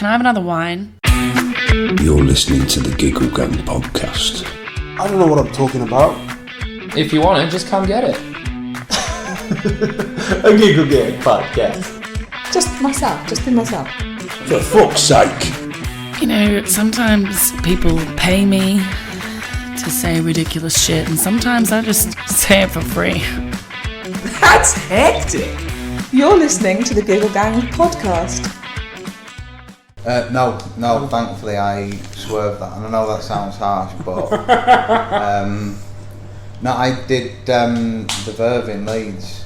can I have another wine? You're listening to the Giggle Gang podcast. I don't know what I'm talking about. If you want it, just come get it. A Giggle Gang podcast. Just be myself. For fuck's sake. You know, sometimes people pay me to say ridiculous shit, and sometimes I just say it for free. That's hectic. You're listening to the Giggle Gang podcast. No, thankfully I swerved that, and I know that sounds harsh, but no, I did the Verve in Leeds,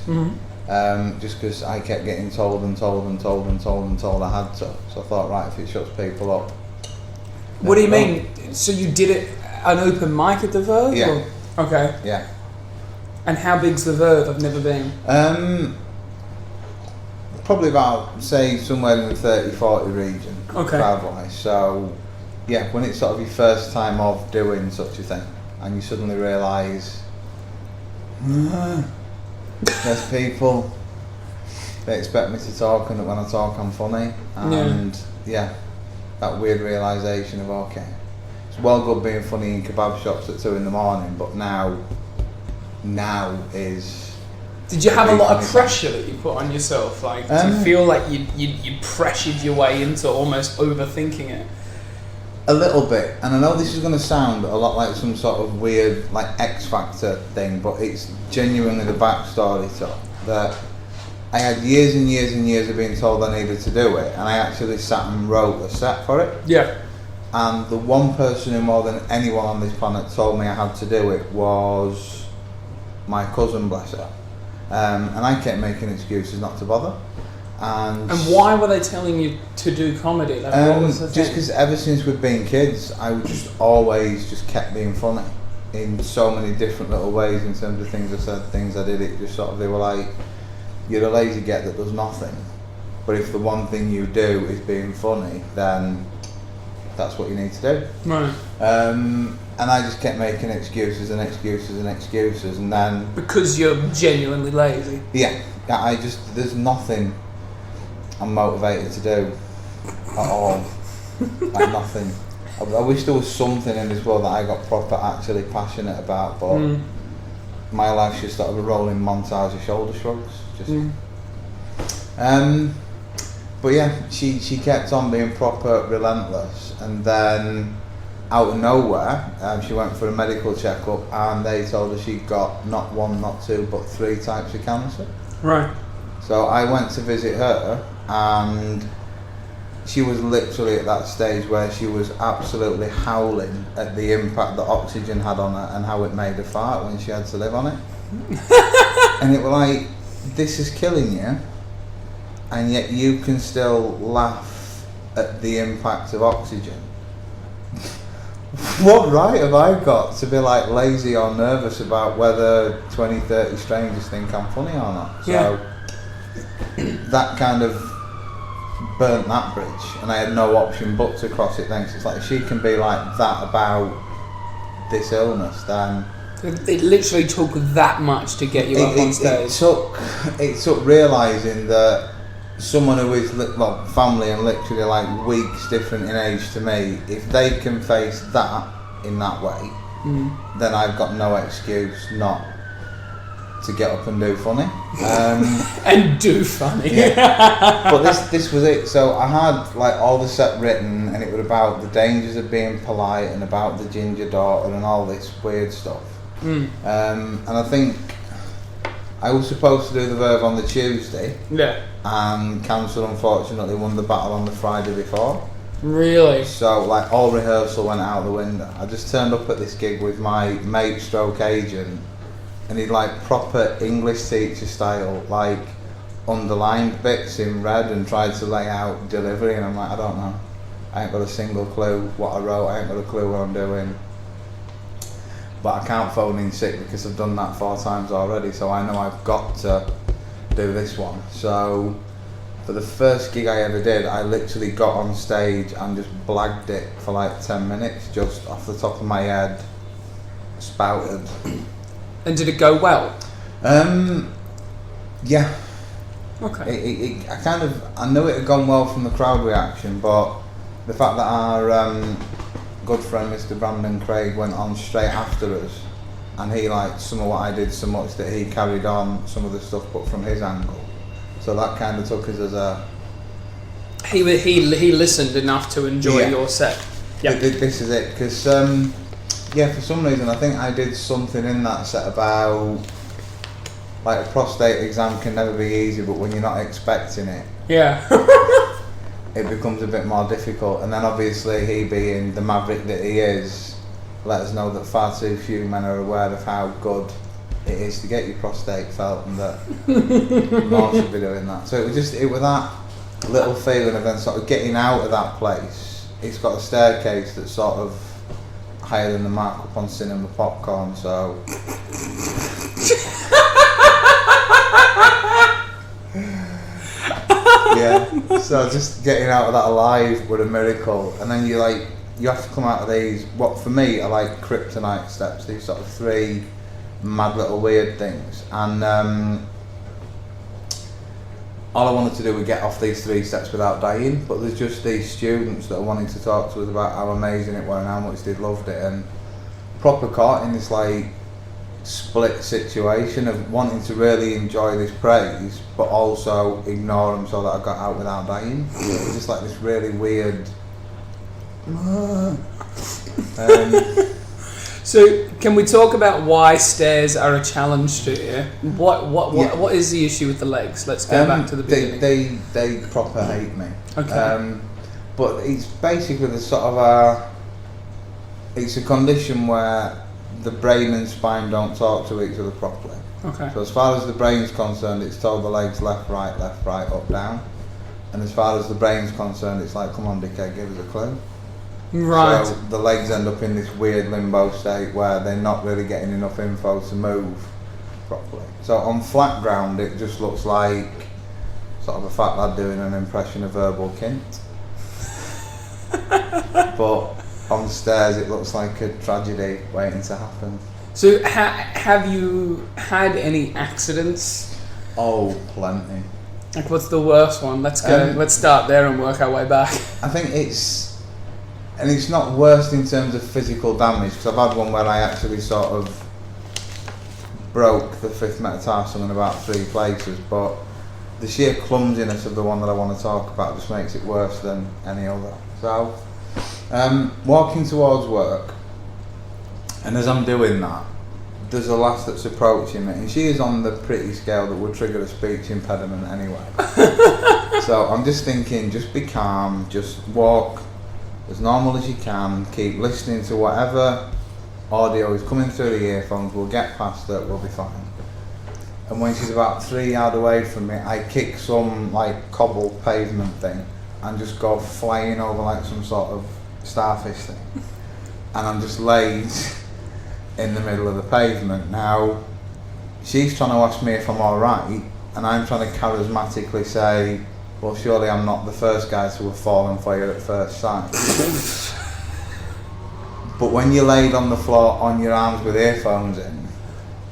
just because I kept getting told I had to, so I thought, right, if it shuts people up. What do you mean? So you did it an open mic at the Verve? Yeah. Or? Okay. Yeah. And how big's the Verve? I've never been. Probably about, say, somewhere in the 30-40 region, crowd-wise. So, yeah, when it's sort of your first time of doing such a thing, and you suddenly realise, there's people, they expect me to talk, and that when I talk I'm funny, and yeah, that weird realisation of, okay, it's well good being funny in kebab shops at 2 a.m, but now is... Did you have a lot of pressure that you put on yourself? Like, do you feel like you pressured your way into almost overthinking it? A little bit, and I know this is going to sound a lot like some sort of weird, like, X Factor thing, but it's genuinely the backstory to it, that I had years and years and years of being told I needed to do it, and I actually sat and wrote a set for it. Yeah. And the one person who more than anyone on this planet told me I had to do it was my cousin, bless her. And I kept making excuses not to bother. And why were they telling you to do comedy? Like, what was the thing? Just because ever since we've been kids, I just always just kept being funny in so many different little ways in terms of things I said, things I did. It just sort of, they were like, you're a lazy get that does nothing. But if the one thing you do is being funny, then that's what you need to do. Right. And I just kept making excuses, and then... Because you're genuinely lazy? Yeah, there's nothing I'm motivated to do at all. Like, nothing. I wish there was something in this world that I got proper actually passionate about, but my life's just sort of a rolling montage of shoulder shrugs. But yeah, she kept on being proper relentless, and then out of nowhere, she went for a medical checkup, and they told her she'd got not 1, not 2, but 3 types of cancer. Right. So I went to visit her, and she was literally at that stage where she was absolutely howling at the impact that oxygen had on her and how it made her fart when she had to live on it. And it was like, this is killing you, and yet you can still laugh at the impact of oxygen. What right have I got to be like lazy or nervous about whether 20, 30 strangers think I'm funny or not? So that kind of burnt that bridge, and I had no option but to cross it then. Cause it's like, if she can be like that about this illness, then... It literally took that much to get you up on stage. It took realising that someone who is family and literally like weeks different in age to me, if they can face that in that way, then I've got no excuse not to get up and do funny. And do funny. Yeah. But this was it. So I had like all the set written, and it was about the dangers of being polite and about the ginger daughter and all this weird stuff. And I think I was supposed to do the Verve on the Tuesday. Yeah. And Council unfortunately won the battle on the Friday before. Really? So like all rehearsal went out the window. I just turned up at this gig with my mate stroke agent, and he'd like proper English teacher style, like underlined bits in red and tried to lay out delivery, and I'm like, I don't know. I ain't got a single clue what I wrote, I ain't got a clue what I'm doing. But I can't phone in sick because I've done that 4 times already, so I know I've got to do this one. So for the first gig I ever did, I literally got on stage and just blagged it for like 10 minutes, just off the top of my head, spouted. And did it go well? Yeah. Okay. I knew it had gone well from the crowd reaction, but the fact that our good friend Mr. Brandon Craig went on straight after us, and he liked some of what I did so much that he carried on some of the stuff but from his angle. So that kind of took us as a... He listened enough to enjoy your set. Yeah. This is it, because for some reason I think I did something in that set about like a prostate exam can never be easy, but when you're not expecting it, it becomes a bit more difficult. And then obviously he, being the maverick that he is, let us know that far too few men are aware of how good it is to get your prostate felt, and that more should be doing that. So it was that little feeling of then sort of getting out of that place. It's got a staircase that's sort of higher than the markup on cinema popcorn, so so just getting out of that alive was a miracle. And then you have to come out of these, what for me are like kryptonite steps, these sort of 3 mad little weird things, and all I wanted to do was get off these 3 steps without dying, but there's just these students that are wanting to talk to us about how amazing it was and how much they'd loved it, and proper caught in this like split situation of wanting to really enjoy this praise but also ignore them so that I got out without dying. It was just like this really weird So can we talk about why stairs are a challenge to you? What is the issue with the legs? Let's go back to the beginning. They proper hate me. Okay. But it's basically the sort of it's a condition where the brain and spine don't talk to each other properly. Okay. So as far as the brain's concerned, it's told the legs left, right, up, down. And as far as the brain's concerned, it's like, come on, dickhead, give us a clue. Right. So the legs end up in this weird limbo state where they're not really getting enough info to move properly. So on flat ground, it just looks like sort of a fat lad doing an impression of Verbal Kint. But on the stairs, it looks like a tragedy waiting to happen. So have you had any accidents? Oh, plenty. Like, what's the worst one? Let's go. Let's start there and work our way back. I think it's not worst in terms of physical damage, because I've had one where I actually sort of broke the 5th metatarsal in about 3 places, but the sheer clumsiness of the one that I want to talk about just makes it worse than any other. So, walking towards work, and as I'm doing that, there's a lass that's approaching me, and she is on the pretty scale that would trigger a speech impediment anyway. So I'm just thinking, just be calm, just walk as normal as you can, keep listening to whatever audio is coming through the earphones, we'll get past it, we'll be fine. And when she's about 3 yards away from me, I kick some like cobble pavement thing and just go flying over like some sort of starfish thing. And I'm just laid in the middle of the pavement. Now, she's trying to ask me if I'm alright, and I'm trying to charismatically say, well, surely I'm not the first guy to have fallen for you at first sight. But when you're laid on the floor on your arms with earphones in,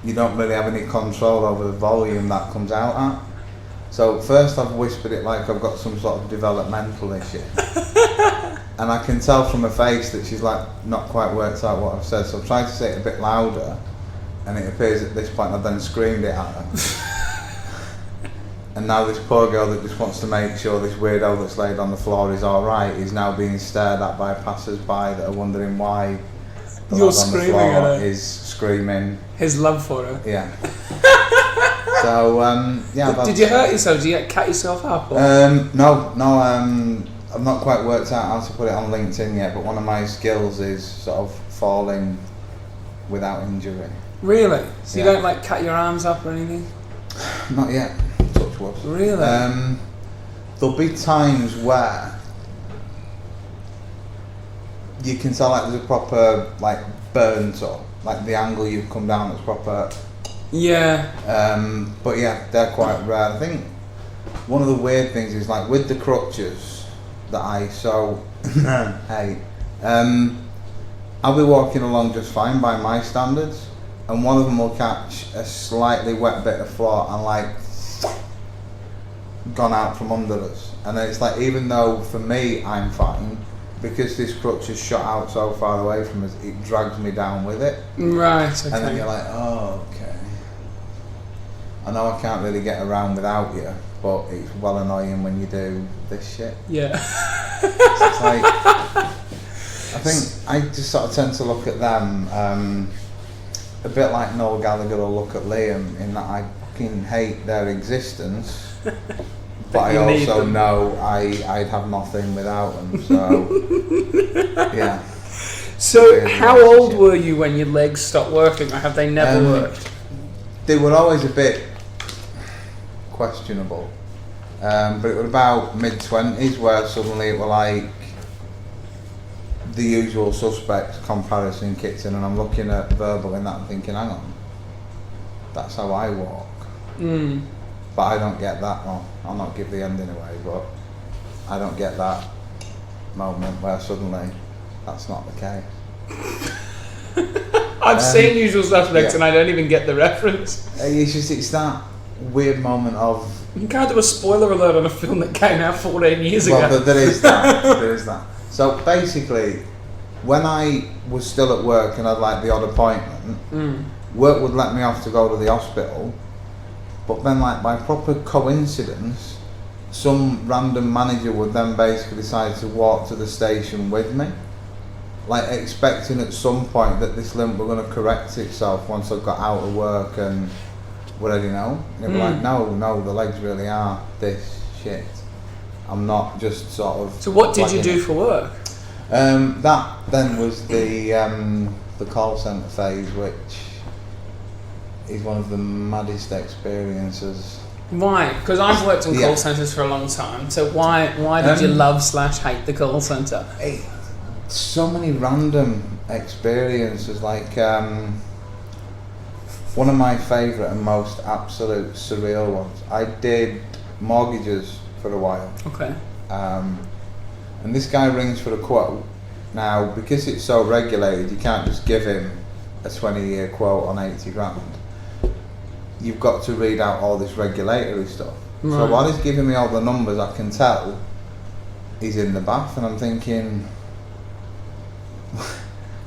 you don't really have any control over the volume that comes out at. So first I've whispered it like I've got some sort of developmental issue. And I can tell from her face that she's like not quite worked out what I've said. So I've tried to say it a bit louder, and it appears at this point I've then screamed it at her. And now this poor girl that just wants to make sure this weirdo that's laid on the floor is alright is now being stared at by passers-by that are wondering why the You're lad on the screaming floor at her. is screaming His love for her. Yeah. So yeah. Did you hurt yourself? Did you cut yourself up? Or? No. I've not quite worked out how to put it on LinkedIn yet, but one of my skills is sort of falling without injury. Really? So Yeah. you don't like cut your arms up or anything? Not yet. Touch wood. Really? There'll be times where you can tell like there's a proper like burn to like the angle you've come down is proper. Yeah. But yeah, they're quite rare. I think one of the weird things is like with the crutches that I so hate, I'll be walking along just fine by my standards, and one of them will catch a slightly wet bit of floor and like gone out from under us, and then it's like, even though for me I'm fine, because this crutch is shot out so far away from us, it drags me down with it. Right, okay. And then you're like, oh, okay. I know I can't really get around without you, but it's well annoying when you do this shit. Yeah. It's like, I think I just sort of tend to look at them a bit like Noel Gallagher will look at Liam, in that I fucking hate their existence, but I also know I'd have nothing without them, so yeah. So how old were you when your legs stopped working, or have they never worked? They were always a bit questionable, but it was about mid-20s where suddenly it were like the usual suspects comparison kicks in, and I'm looking at Verbal in that and thinking, hang on, that's how I walk. But I don't get that. Well, I'll not give the ending away, but I don't get that moment where suddenly that's not the case. I've seen Usual Suspects and I don't even get the reference. It's that weird moment of... You can't do a spoiler alert on a film that came out 14 years ago. Well, there is that. There is that. So basically, when I was still at work and had like the odd appointment, work would let me off to go to the hospital, but then like by proper coincidence, some random manager would then basically decide to walk to the station with me, like expecting at some point that this limp were going to correct itself once I got out of work and would already know. And they'd be like, no, the legs really are this shit. I'm not just sort of... So what did you do for work? That then was the call centre phase, which is one of the maddest experiences. Why? Because I've worked in call centres for a long time, so why did you love/hate the call centre? So many random experiences, like one of my favourite and most absolute surreal ones. I did mortgages for a while. Okay. And this guy rings for a quote. Now, because it's so regulated, you can't just give him a 20-year quote on 80 grand. You've got to read out all this regulatory stuff. Right. So while he's giving me all the numbers, I can tell he's in the bath, and I'm thinking,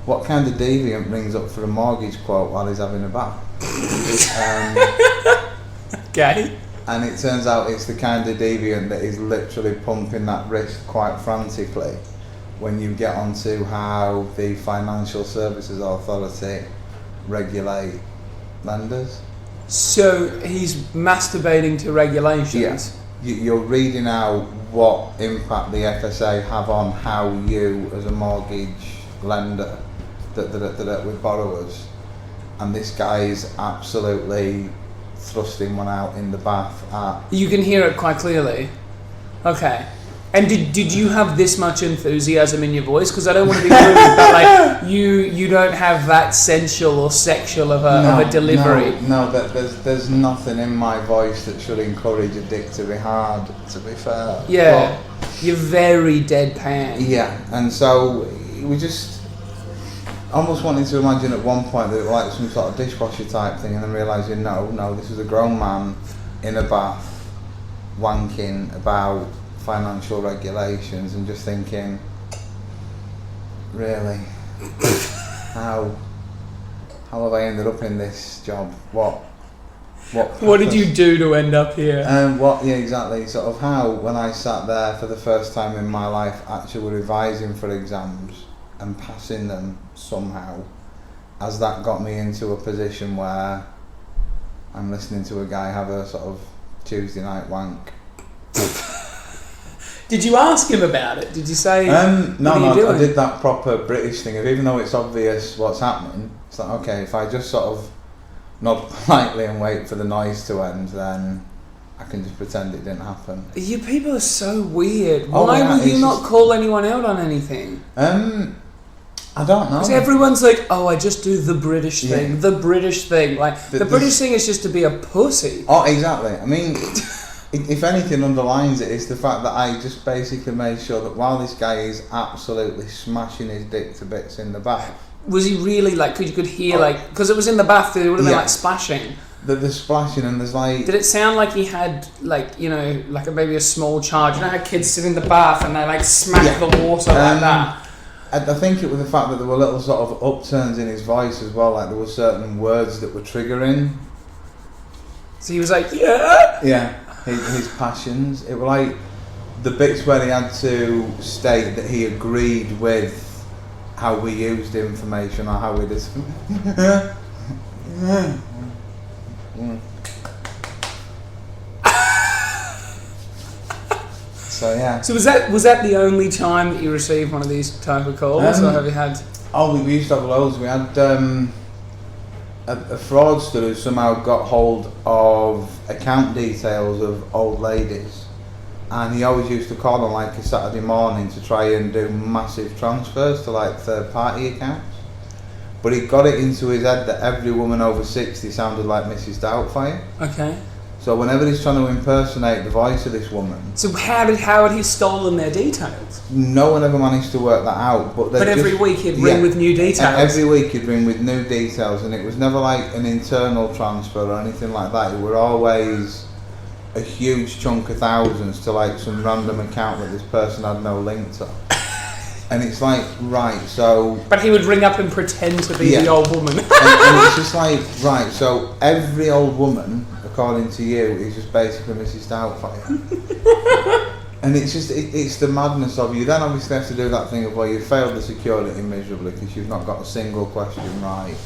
what kind of deviant rings up for a mortgage quote while he's having a bath? Okay. And it turns out it's the kind of deviant that is literally pumping that wrist quite frantically when you get onto how the Financial Services Authority regulate lenders. So he's masturbating to regulations? Yes. You're reading out what impact the FSA have on how you as a mortgage lender that with borrowers, and this guy is absolutely thrusting one out in the bath at... You can hear it quite clearly. Okay. And did you have this much enthusiasm in your voice? Because I don't want to be rude, but like you don't have that sensual or sexual of a delivery. No, there's nothing in my voice that should encourage a dick to be hard, to be fair. Yeah, but you're very deadpan. Yeah, and so we just almost wanted to imagine at one point that it was like some sort of dishwasher type thing, and then realising no, this is a grown man in a bath wanking about financial regulations, and just thinking, really, how have I ended up in this job? What did you do to end up here? Yeah, exactly. Sort of how, when I sat there for the first time in my life, actually revising for exams and passing them somehow, as that got me into a position where I'm listening to a guy have a sort of Tuesday night wank. Did you ask him about it? Did you say, no, I did that proper British thing of, even though it's obvious what's happening, it's like, okay, if I just sort of nod politely and wait for the noise to end, then I can just pretend it didn't happen. You people are so weird. Why would you not call anyone out on anything? I don't know. Because everyone's like, oh, I just do the British thing. Yeah. The British thing. Like, the British thing is just to be a pussy. Oh, exactly. I mean... If anything underlines it, it's the fact that I just basically made sure that while this guy is absolutely smashing his dick to bits in the bath. Was he really like, you could hear like, because it was in the bath, it would have been like splashing. the splashing, and there's like... Did it sound like he had, like, you know, like maybe a small charge? You know how kids sit in the bath and they, like, smack the water like that? I think it was the fact that there were little sort of upturns in his voice as well, like there were certain words that were triggering. So he was like, yeah? Yeah, his passions. It were like the bits where he had to state that he agreed with how we used information or how we did. So yeah. So was that the only time that you received one of these type of calls, or have you had? Oh, we used to have loads. We had a fraudster who somehow got hold of account details of old ladies, and he always used to call on like a Saturday morning to try and do massive transfers to like third party accounts. But he got it into his head that every woman over 60 sounded like Mrs. Doubtfire. Okay. So whenever he's trying to impersonate the voice of this woman... So how had he stolen their details? No one ever managed to work that out. But every week he'd ring with new details? Every week he'd ring with new details, and it was never like an internal transfer or anything like that. It were always a huge chunk of thousands to like some random account that this person had no link to. And it's like, right, so... But he would ring up and pretend to be the old woman. and it's just like, right, so every old woman, according to you, is just basically Mrs. Doubtfire. And it's just, it's the madness of you. Then obviously have to do that thing of where you failed the security miserably because you've not got a single question right.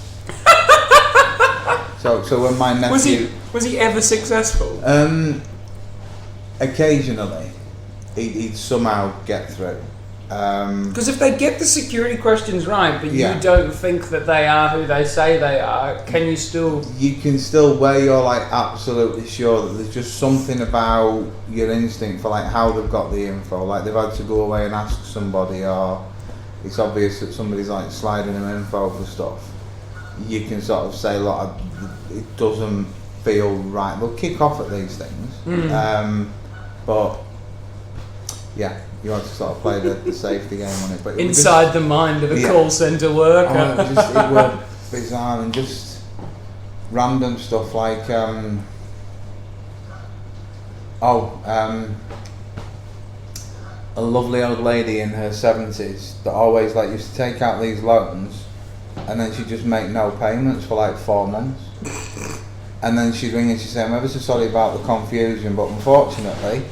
So when my nephew... Was he ever successful? Occasionally, he'd somehow get through. Because if they get the security questions right, but you don't think that they are who they say they are, can you still... You can still, where you're like absolutely sure that there's just something about your instinct for like how they've got the info, like they've had to go away and ask somebody, or it's obvious that somebody's like sliding them info for stuff. You can sort of say, look, it doesn't feel right. They'll kick off at these things. But yeah, you want to sort of play the safety game on it. But inside the mind of a call centre worker. It was bizarre, and just random stuff like a lovely old lady in her 70s that always like used to take out these loans, and then she'd just make no payments for like 4 months. And then she'd ring and she'd say, I'm ever so sorry about the confusion, but unfortunately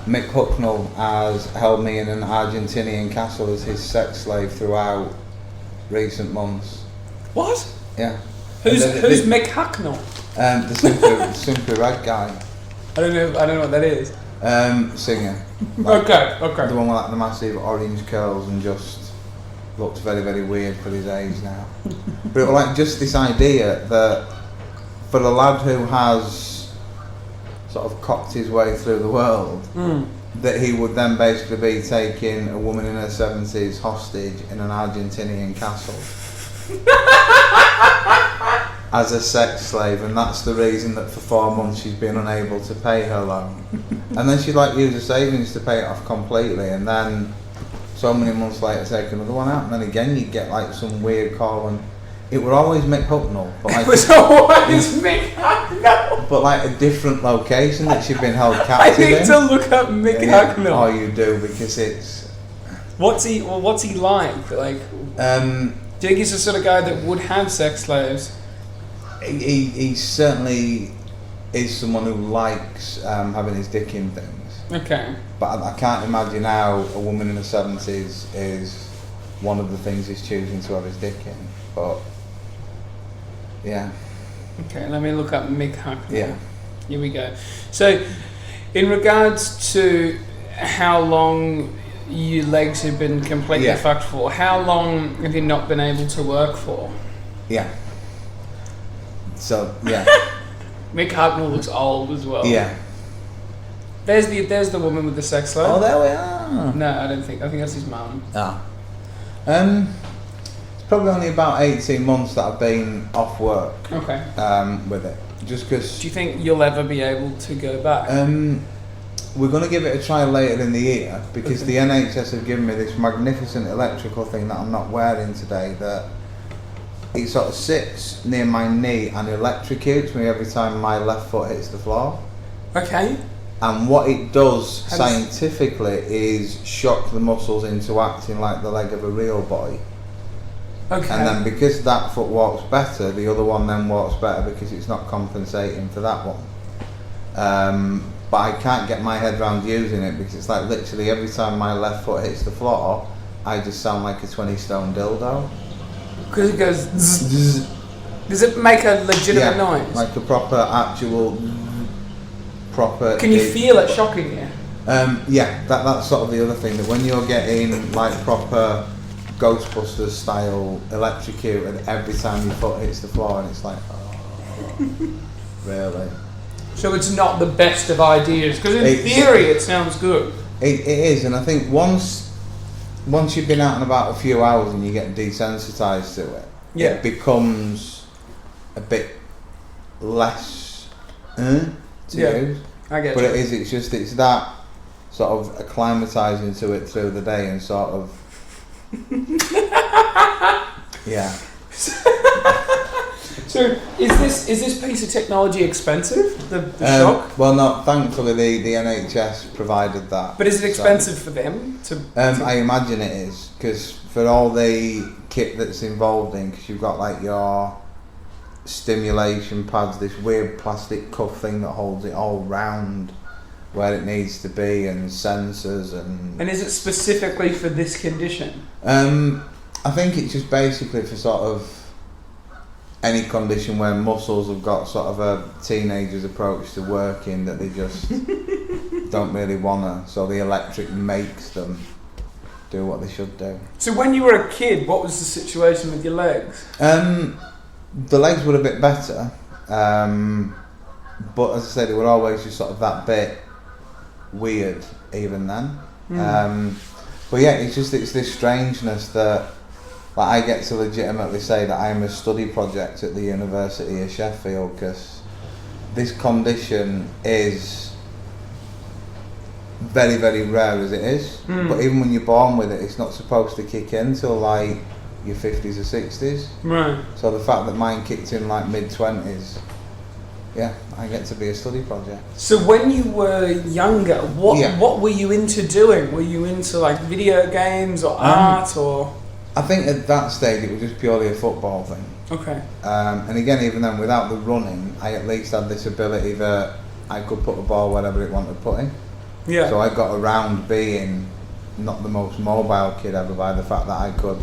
Mick Hucknall has held me in an Argentinian castle as his sex slave throughout recent months. What? Yeah. Who's Mick Hucknall? The simply red guy. I don't know what that is. Singer. Okay. The one with like the massive orange curls and just looks very, very weird for his age now. But it was like just this idea that for a lad who has sort of cocked his way through the world, that he would then basically be taking a woman in her 70s hostage in an Argentinian castle as a sex slave, and that's the reason that for 4 months she's been unable to pay her loan. And then she'd like use her savings to pay it off completely, and then so many months later take another one out, and then again you get like some weird call, and it were always Mick Hucknall, but like, it was always Mick Hucknall, but like a different location that she'd been held captive in. I need to look up Mick Hucknall. Oh, you do, because it's... What's he like? Like, do you think he's the sort of guy that would have sex slaves? He certainly is someone who likes having his dick in things. Okay. But I can't imagine how a woman in her 70s is one of the things he's choosing to have his dick in. But yeah. Okay, let me look up Mick Hucknall. Yeah. Here we go. So, in regards to how long your legs have been completely fucked for, how long have you not been able to work for? Yeah. So, yeah. Mick Hucknall looks old as well. Yeah. There's the woman with the sex slave. Oh, there we are. No, I don't think. I think that's his mum. Ah. It's probably only about 18 months that I've been off work. Okay. With it, just because. Do you think you'll ever be able to go back? We're going to give it a try later in the year, because the NHS have given me this magnificent electrical thing that I'm not wearing today that it sort of sits near my knee and electrocutes me every time my left foot hits the floor. Okay. And what it does scientifically is shock the muscles into acting like the leg of a real boy. Okay. And then because that foot walks better, the other one then walks better because it's not compensating for that one. But I can't get my head around using it because it's like literally every time my left foot hits the floor, I just sound like a 20-stone dildo. Because it goes zzz. Does it make a legitimate noise? Like a proper Can you feel it shocking you? Yeah, that's sort of the other thing, that when you're getting like proper Ghostbusters style electrocuted every time your foot hits the floor, and it's like, oh, really? So it's not the best of ideas, because in theory it sounds good. It is, and I think once you've been out and about a few hours and you get desensitised to it, it becomes a bit less to use. I get but you. It's that sort of acclimatising to it through the day and sort of yeah. So is this piece of technology expensive? The shock? Well, no. Thankfully, the NHS provided that. But is it expensive for them to? I imagine it is, because for all the kit that's involved in, because you've got like your stimulation pads, this weird plastic cuff thing that holds it all round where it needs to be, and sensors and. And is it specifically for this condition? I think it's just basically for sort of any condition where muscles have got sort of a teenager's approach to working that they just don't really wanna, so the electric makes them do what they should do. So when you were a kid, what was the situation with your legs? The legs were a bit better, but as I said, they were always just sort of that bit weird even then. But yeah, it's this strangeness that, like, I get to legitimately say that I'm a study project at the University of Sheffield, because this condition is very, very rare as it is. But even when you're born with it, it's not supposed to kick in till like your 50s or 60s. Right. So the fact that mine kicked in like mid-20s, yeah, I get to be a study project. So when you were younger, what were you into doing? Were you into like video games or art or? I think at that stage it was just purely a football thing. Okay. And again, even then, without the running, I at least had this ability that I could put the ball wherever it wanted putting. Yeah. So I got around being not the most mobile kid ever by the fact that I could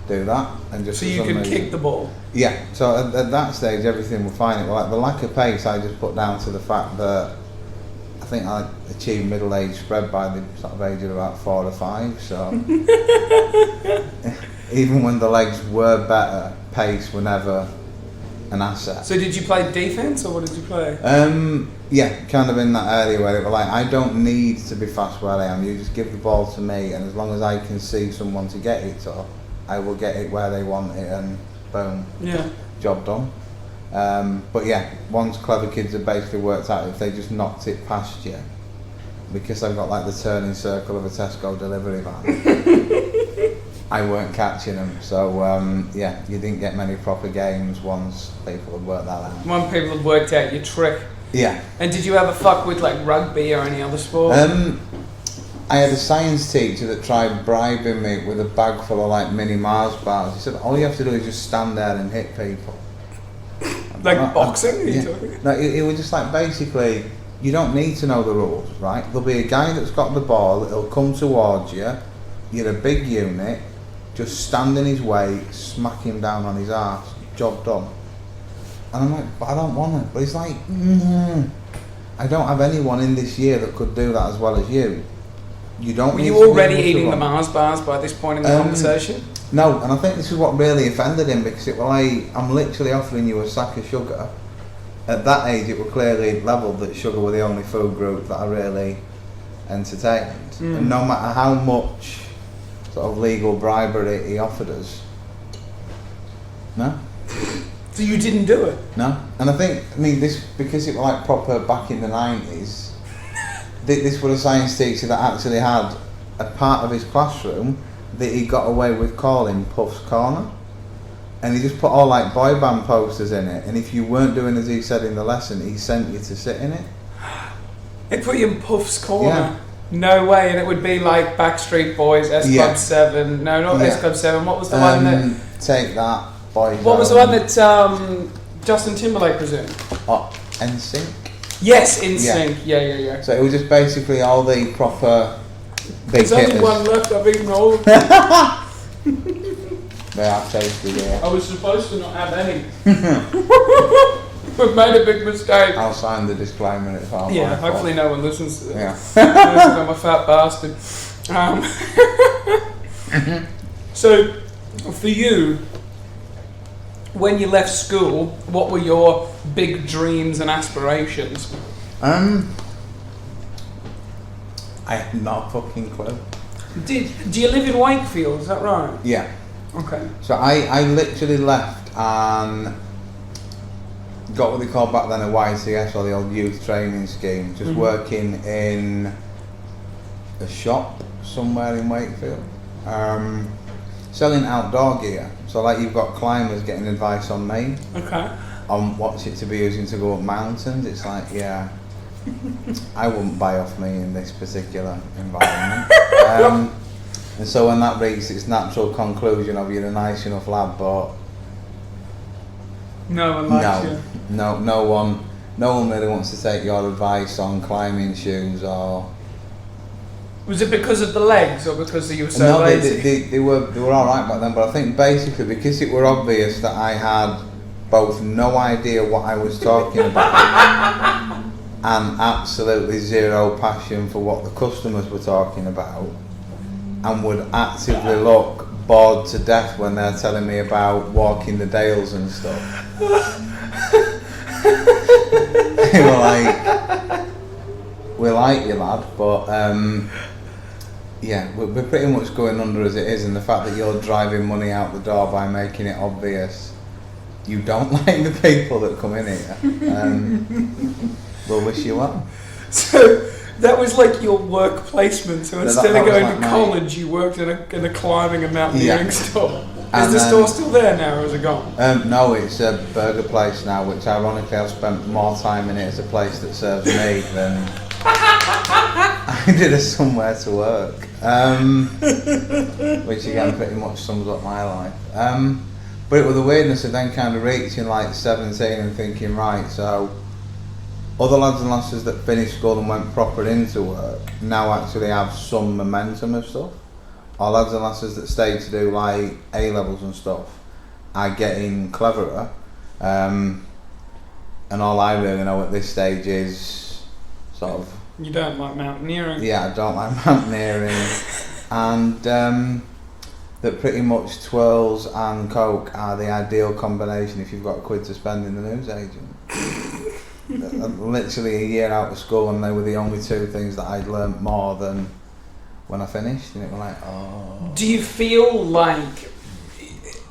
do that. And just so you could kick the ball? Yeah. So at that stage, everything was fine. Like the lack of pace, I just put down to the fact that I think I achieved middle age spread by the sort of age of about 4 or 5. So even when the legs were better, pace were never an asset. So did you play defense or what did you play? Yeah, kind of in that area where they were like, I don't need to be fast where I am. You just give the ball to me, and as long as I can see someone to get it to, I will get it where they want it, and boom, job done. But yeah, once clever kids have basically worked out if they just knocked it past you, because I've got like the turning circle of a Tesco delivery van, I weren't catching them. So yeah, you didn't get many proper games once people had worked that out. When people had worked out your trick. Yeah. And did you ever fuck with like rugby or any other sport? I had a science teacher that tried bribing me with a bag full of like mini Mars bars. He said, all you have to do is just stand there and hit people. Like boxing? No, it was just like, basically, you don't need to know the rules, right? There'll be a guy that's got the ball, it'll come towards you, you're a big unit, just stand in his way, smack him down on his arse, job done. And I'm like, but I don't want to. But he's like, I don't have anyone in this year that could do that as well as you. You don't. Were you already eating the Mars bars by this point in the conversation? No, and I think this is what really offended him, because it was like, I'm literally offering you a sack of sugar. At that age, it was clearly levelled that sugar were the only food group that I really entertained. And no matter how much sort of legal bribery he offered us, no. So you didn't do it? No. And I think, this, because it was like proper back in the 90s, this was a science teacher that actually had a part of his classroom that he got away with calling Puff's Corner. and he just put all like boy band posters in it, and if you weren't doing as he said in the lesson, he sent you to sit in it. It put you in Puff's corner. Yeah. No way, and it would be like Backstreet Boys, S Club 7. No, not S Club 7. What was the one that? Take That, Boy. What was the one that Justin Timberlake was in? Oh, NSYNC. Yes, NSYNC. Yeah. So it was just basically all the proper big There's only hitters. one left. I've eaten all of them. They are tasty, yeah. I was supposed to not have any. We've made a big mistake. I'll sign the disclaimer if I'm Yeah, hopefully no one listens to this. Yeah. I'm a fat bastard. So, for you, when you left school, what were your big dreams and aspirations? I have no fucking clue. Do you live in Wakefield, is that right? Yeah. Okay. So I literally left and got what they called back then a YCS, or the old youth training scheme, just working in a shop somewhere in Wakefield, selling outdoor gear. So like you've got climbers getting advice on me, Okay. on what's it to be using to go up mountains. It's like, yeah, I wouldn't buy off me in this particular environment. And so when that reached its natural conclusion of you're a nice enough lad, but No one likes you. no one really wants to take your advice on climbing shoes or. Was it because of the legs or because you were so lazy? They were all right back then, but I think basically because it were obvious that I had both no idea what I was talking about and absolutely zero passion for what the customers were talking about, and would actively look bored to death when they're telling me about walking the Dales and stuff. They were like, "We like you, lad, but yeah, we're pretty much going under as it is, and the fact that you're driving money out the door by making it obvious you don't like the people that come in here, we'll wish you well." So that was like your work placement. So instead that of going was to like college, you worked in a climbing and mountaineering store. And Is the store still there now, or is it gone? No, it's a burger place now, which ironically I've spent more time in it as a place that serves me than I did as somewhere to work. Which again pretty much sums up my life. But it was the weirdness of then kind of reaching like 17 and thinking, right, so other lads and lasses that finished school and went proper into work now actually have some momentum of stuff. Or lads and lasses that stayed to do like A-levels and stuff are getting cleverer. And all I really know at this stage is sort of... You don't like mountaineering? Yeah, I don't like mountaineering. And that pretty much twirls and coke are the ideal combination if you've got a quid to spend in the news agent. Literally a year out of school, and they were the only two things that I'd learnt more than when I finished, and it was like, oh. Do you feel like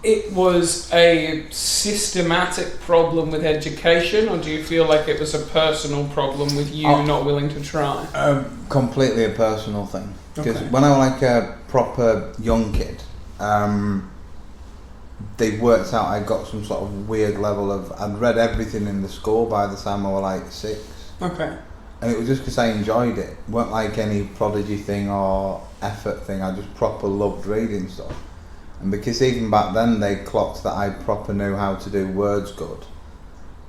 it was a systematic problem with education, or do you feel like it was a personal problem with you not willing to try? Completely a personal thing. Because Okay. when I was like a proper young kid, they worked out I got some sort of weird level of... I'd read everything in the school by the time I was like 6. Okay. And it was just because I enjoyed it. It weren't like any prodigy thing or effort thing. I just proper loved reading stuff. And because even back then they clocked that I proper knew how to do words good,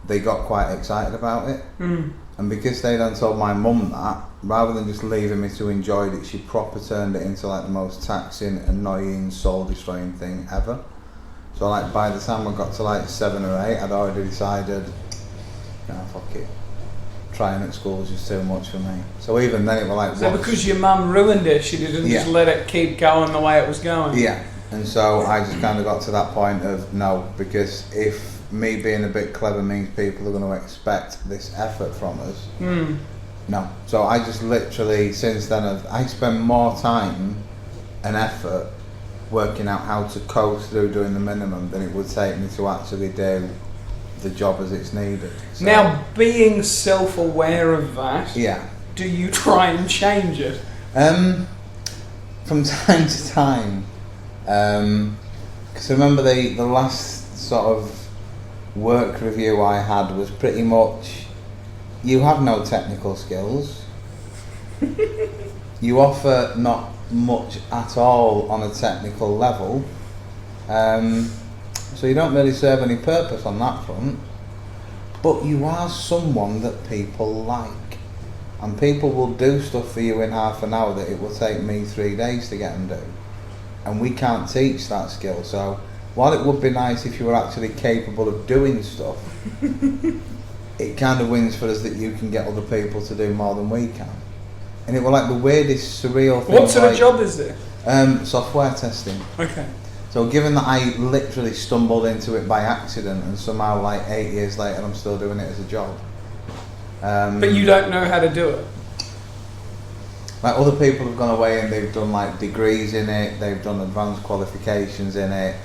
they got quite excited about it. And because they then told my mum that, rather than just leaving me to enjoy it, she proper turned it into like the most taxing, annoying, soul-destroying thing ever. So like by the time I got to like 7 or 8, I'd already decided, nah, fuck it. Trying at school was just too much for me. So even then it was like... So because your mum ruined it, she didn't just let it keep going the way it was going? Yeah. And so I just kind of got to that point of no, because if me being a bit clever means people are going to expect this effort from us, no. So I just literally, since then, I spend more time and effort working out how to coast through doing the minimum than it would take me to actually do the job as it's needed. So, Now, being self-aware of that, yeah. do you try and change it? From time to time, because I remember the last sort of work review I had was pretty much, you have no technical skills, you offer not much at all on a technical level, so you don't really serve any purpose on that front, but you are someone that people like, and people will do stuff for you in half an hour that it will take me 3 days to get and do, and we can't teach that skill. So while it would be nice if you were actually capable of doing stuff, it kind of wins for us that you can get other people to do more than we can. And it was like the weirdest, surreal thing. What sort of job is it? Software testing. Okay. So given that I literally stumbled into it by accident, and somehow like 8 years later I'm still doing it as a job. But you don't know how to do it? Like other people have gone away and they've done like degrees in it, they've done advanced qualifications in it,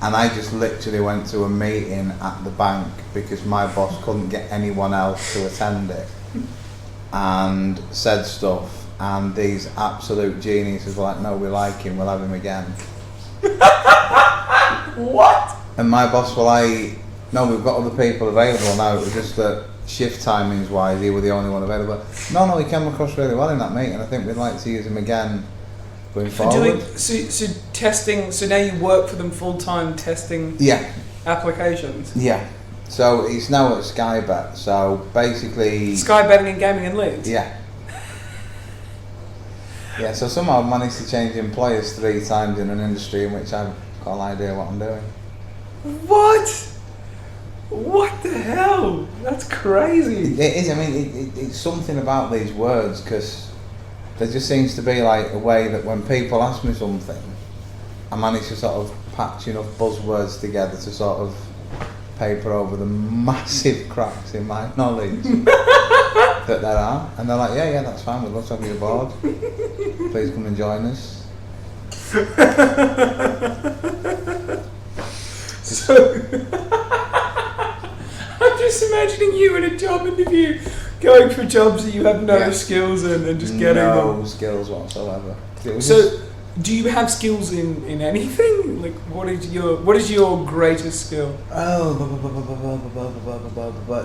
and I just literally went to a meeting at the bank because my boss couldn't get anyone else to attend it, and said stuff, and these absolute geniuses were like, no, we like him, we'll have him again. What? And my boss were like, no, we've got other people available now, it was just that shift timings wise he were the only one available. No, he came across really well in that meeting, I think we'd like to use him again going forward. So testing, so now you work for them full time testing applications? Yeah. So he's now at Sky Bet, so basically... Sky Betting and Gaming in Leeds? Yeah. Yeah, so somehow I've managed to change employers 3 times in an industry in which I've got an idea what I'm doing. What? What the hell? That's crazy. It is, I mean, it's something about these words, because there just seems to be like a way that when people ask me something, I manage to sort of patch enough buzzwords together to sort of paper over the massive cracks in my knowledge that there are. And they're like, yeah, that's fine, we'd love to have you aboard. Please come and join us. So, I'm just imagining you in a job interview going for jobs that you have no skills in and just getting them. No skills whatsoever. So, do you have skills in anything? Like, what is your greatest skill?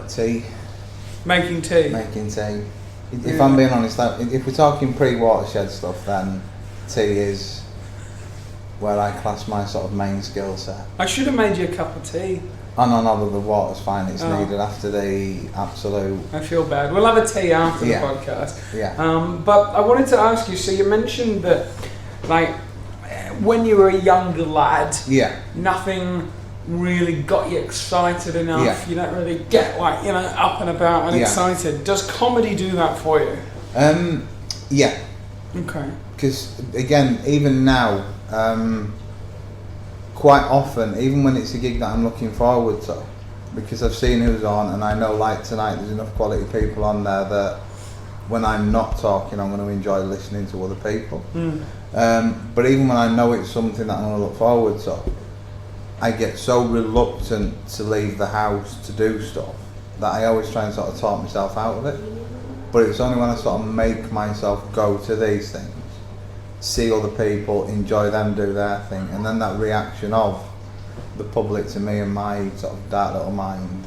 Tea. Making tea. Making tea. If I'm being honest, if we're talking pre-watershed stuff, then tea is where I class my sort of main skill set. I should have made you a cup of tea. Oh no, the water's fine, it's needed after the absolute... I feel bad. We'll have a tea after the podcast. Yeah. But I wanted to ask you, so you mentioned that, like, when you were a younger lad, nothing really got you excited enough. Yeah. You don't really get, like, you know, up and about and excited. Does comedy do that for you? Yeah. Okay. Because, again, even now, quite often, even when it's a gig that I'm looking forward to, because I've seen who's on and I know, like tonight, there's enough quality people on there that when I'm not talking, I'm going to enjoy listening to other people. But even when I know it's something that I'm going to look forward to, I get so reluctant to leave the house to do stuff that I always try and sort of talk myself out of it. But it's only when I sort of make myself go to these things, see other people, enjoy them do their thing, and then that reaction of the public to me and my sort of dark little mind,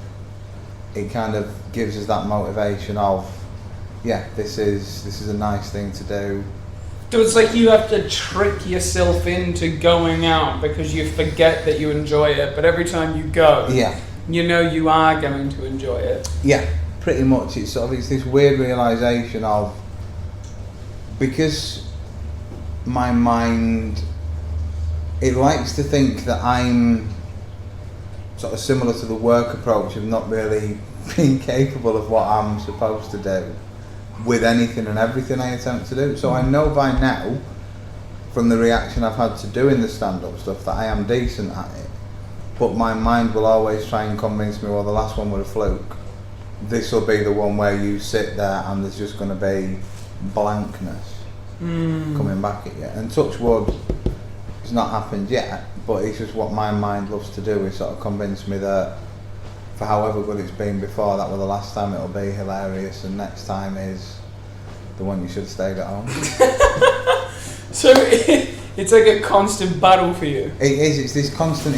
it kind of gives us that motivation of, this is a nice thing to do. So it's like you have to trick yourself into going out because you forget that you enjoy it, but every time you go, you know you are going to enjoy it. Yeah, pretty much. It's sort of this weird realisation of, because my mind, it likes to think that I'm sort of similar to the work approach of not really being capable of what I'm supposed to do with anything and everything I attempt to do. So I know by now, from the reaction I've had to doing the stand-up stuff, that I am decent at it. But my mind will always try and convince me, well, the last one was a fluke. This will be the one where you sit there and there's just going to be blankness coming back at you. And touch wood, it's not happened yet, but it's just what my mind loves to do, is sort of convince me that for however good it's been before, that was the last time, it'll be hilarious, and next time is the one you should have stayed at home. So it's like a constant battle for you. It is, it's this constant,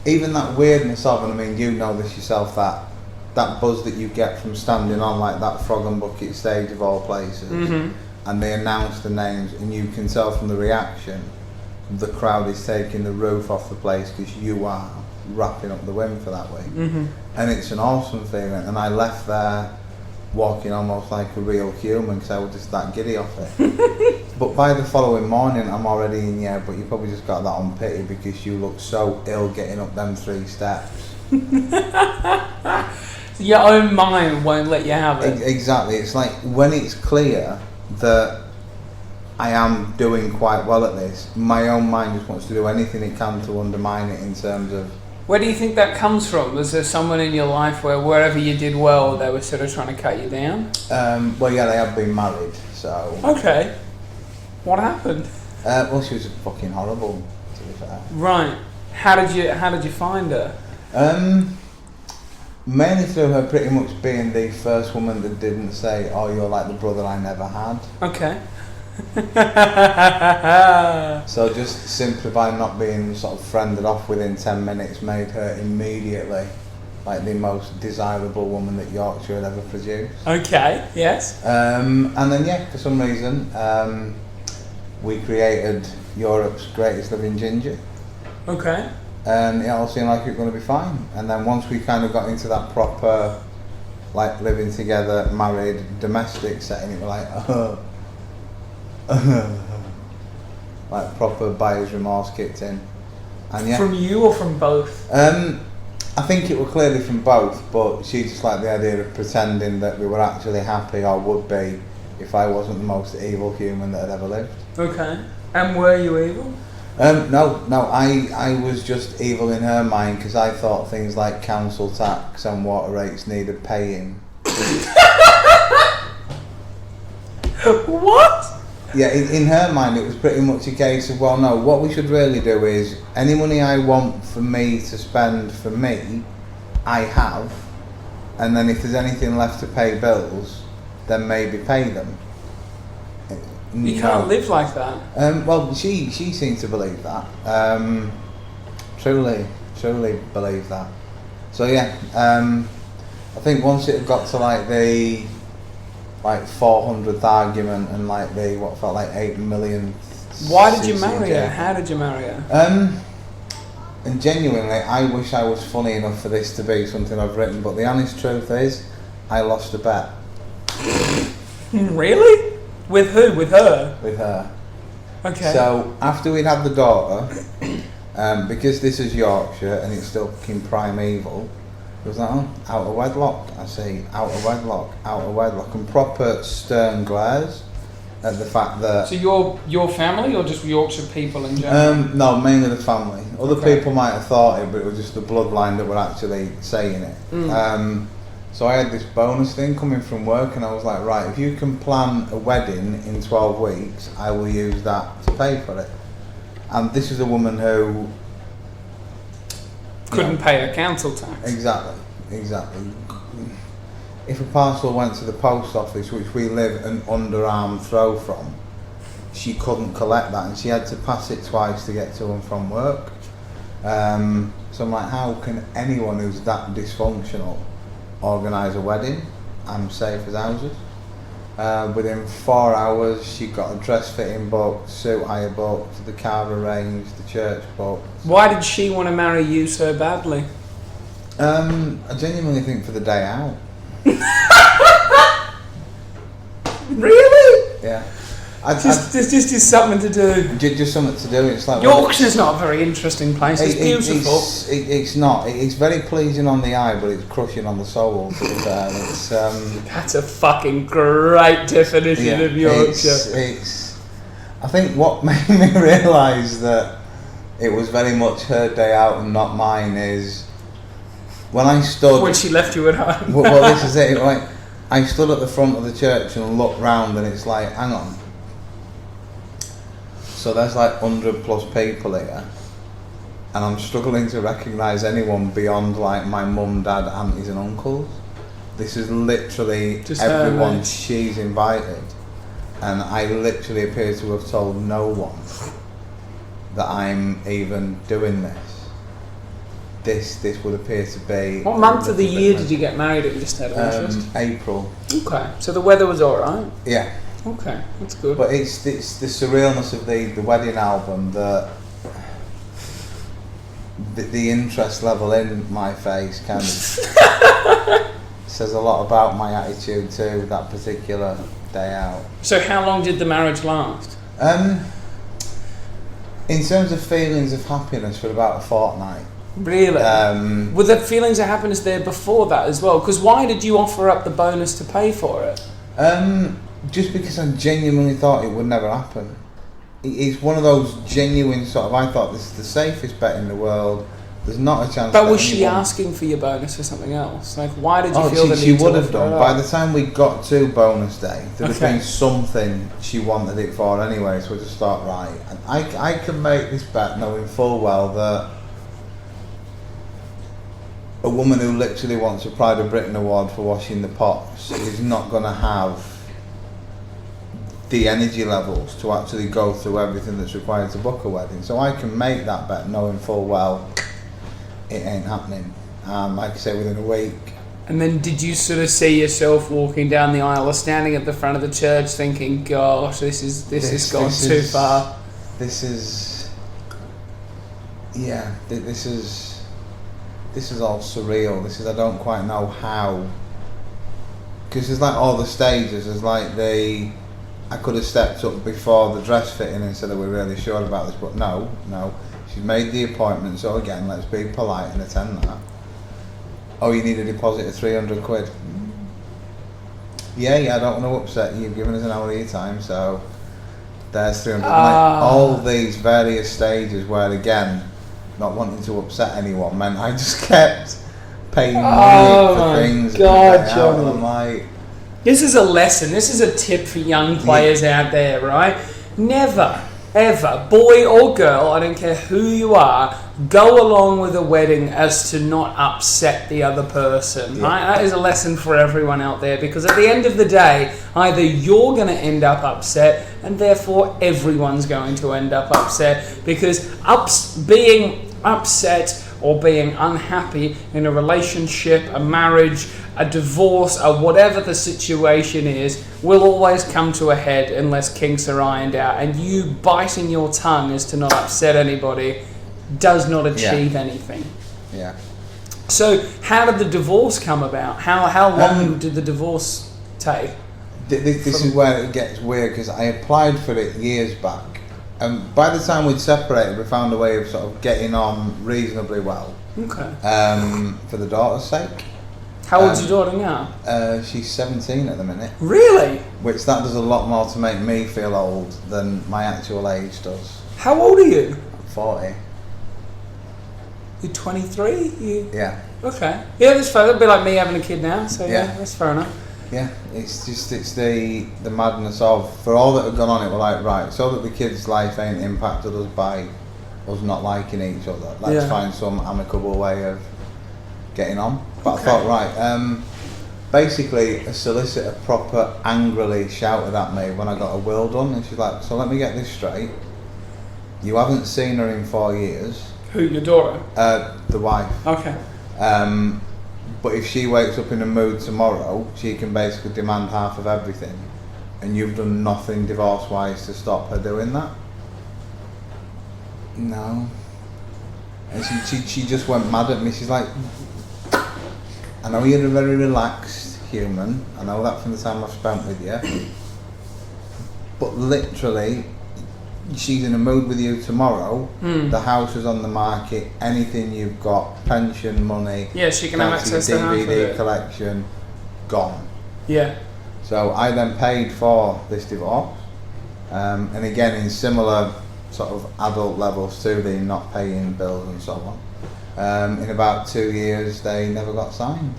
even that weirdness of, and I mean, you know this yourself, that buzz that you get from standing on like that Frog and Bucket stage of all places, and they announce the names, and you can tell from the reaction the crowd is taking the roof off the place because you are wrapping up the win for that week. And it's an awesome feeling, and I left there walking almost like a real human because I was just that giddy off it. But by the following morning I'm already in, yeah, but you probably just got that on pity because you look so ill getting up them 3 steps. Your own mind won't let you have it. Exactly. It's like when it's clear that I am doing quite well at this, my own mind just wants to do anything it can to undermine it in terms of... Where do you think that comes from? Was there someone in your life where wherever you did well, they were sort of trying to cut you down? Well, yeah, they have been married, so... Okay. What happened? Well, she was fucking horrible, to be fair. Right. How did you find her? Mainly through her pretty much being the first woman that didn't say, "Oh, you're like the brother I never had." Okay. So just simply by not being sort of friended off within 10 minutes made her immediately like the most desirable woman that Yorkshire had ever produced. Okay, yes. And then yeah, for some reason, we created Europe's greatest living ginger. Okay. And it all seemed like it was going to be fine. And then once we kind of got into that proper, like living together, married, domestic setting, it was like, like proper buyer's remorse kicked in. And yeah. From you or from both? I think it was clearly from both, but she just liked the idea of pretending that we were actually happy, or would be, if I wasn't the most evil human that had ever lived. Okay. And were you evil? No, I was just evil in her mind because I thought things like council tax and water rates needed paying. What? Yeah, in her mind it was pretty much a case of, well, no, what we should really do is any money I want for me to spend for me, I have, and then if there's anything left to pay bills, then maybe pay them. You can't live like that. Well, she seemed to believe that. Truly believe that. So yeah, I think once it got to like the 400th argument and like the what felt like 8 million. Why did you marry her? How did you marry her? And genuinely, I wish I was funny enough for this to be something I've written, but the honest truth is, I lost a bet. Really? With who? With her? With her. Okay. So after we'd had the daughter, because this is Yorkshire and it's still fucking primeval, it was like, oh, out of wedlock. I say, out of wedlock, and proper stern glares at the fact that... So your family or just Yorkshire people in general? No, mainly the family. Other people might have thought it, but it was just the bloodline that were actually saying it. So I had this bonus thing coming from work, and I was like, right, if you can plan a wedding in 12 weeks, I will use that to pay for it. And this is a woman who... Couldn't pay her council tax. Exactly. If a parcel went to the post office, which we live an underarm throw from, she couldn't collect that, and she had to pass it twice to get to and from work. So I'm like, how can anyone who's that dysfunctional organise a wedding? I'm safe as houses. Within 4 hours, she got a dress fitting booked, suit hire booked, the car arranged, the church booked. Why did she want to marry you so badly? I genuinely think for the day out. Really? Yeah. This just is something to do. Just something to do. It's like Yorkshire's not a very interesting place. It's beautiful. It's not. It's very pleasing on the eye, but it's crushing on the soul. It's That's a fucking great definition of Yorkshire. I think what made me realise that it was very much her day out and not mine is when I stood. When she left you at home. Well, this is it. Like I stood at the front of the church and looked round, and it's like, hang on. So there's like 100 plus people here, and I'm struggling to recognise anyone beyond like my mum, dad, aunties and uncles. This is literally just everyone she's invited, and I literally appear to have told no one that I'm even doing this. this would appear to be. What month of the year did you get married in, just out of interest? April. Okay, so the weather was alright? Yeah. Okay, that's good. But it's the surrealness of the wedding album that the interest level in my face kind of says a lot about my attitude to that particular day out. So how long did the marriage last? In terms of feelings of happiness, for about a fortnight. Really? Were there feelings of happiness there before that as well? Because why did you offer up the bonus to pay for it? Just because I genuinely thought it would never happen. It's one of those genuine sort of, I thought this is the safest bet in the world. There's not a chance. But was she asking for your bonus for something else? Like, why did you feel the need she would to have done. By the time we got to bonus day, there'd have been something she wanted it for anyway. So I just thought, right, and I can make this bet knowing full well that a woman who literally wants a Pride of Britain award for washing the pots is not going to have the energy levels to actually go through everything that's required to book a wedding. So I can make that bet knowing full well it ain't happening. Like I say, within a week. And then did you sort of see yourself walking down the aisle or standing at the front of the church thinking, gosh, this has gone too far? This is all surreal. I don't quite know how. Because there's like all the stages. There's like I could have stepped up before the dress fitting and said that we're really sure about this, but no. She's made the appointment, so again, let's be polite and attend that. Oh, you need a deposit of 300 quid. Yeah, I don't want to upset you. You've given us an hour of your time, so there's 300. Like, all these various stages where, again, not wanting to upset anyone meant I just kept paying money for things. God, Jonny. I'm like, this is a lesson. This is a tip for young players out there, right? Never, ever, boy or girl, I don't care who you are, go along with a wedding as to not upset the other person. Right? That is a lesson for everyone out there, because at the end of the day, either you're going to end up upset, and therefore everyone's going to end up upset, because being upset or being unhappy in a relationship, a marriage, a divorce, or whatever the situation is, will always come to a head unless kinks are ironed out. And you biting your tongue as to not upset anybody does not achieve anything. Yeah. So how did the divorce come about? How long did the divorce take? This is where it gets weird, because I applied for it years back. And by the time we'd separated, we found a way of sort of getting on reasonably well. Okay. For the daughter's sake. How old's your daughter now? She's 17 at the minute. Really? Which that does a lot more to make me feel old than my actual age does. How old are you? 40. You're 23? Yeah. Okay. Yeah, that's fair. That'd be like me having a kid now, so yeah that's fair enough. Yeah, it's the madness of, for all that had gone on, it were like, right, so that the kid's life ain't impacted us by us not liking each other, let's find some amicable way of getting on. But I thought, right, basically a solicitor proper angrily shouted at me when I got a will done, and she's like, so let me get this straight, you haven't seen her in 4 years. Who, your daughter? The wife. Okay. But if she wakes up in a mood tomorrow, she can basically demand half of everything, and you've done nothing divorce-wise to stop her doing that. No. And she just went mad at me. She's like, I know you're a very relaxed human, I know that from the time I've spent with you, but literally, she's in a mood with you tomorrow, the house is on the market, anything you've got, pension money, she can have access to half of DVD it. collection, gone. Yeah. So I then paid for this divorce, and again in similar sort of adult levels to the not paying bills and so on. In about 2 years they never got signed.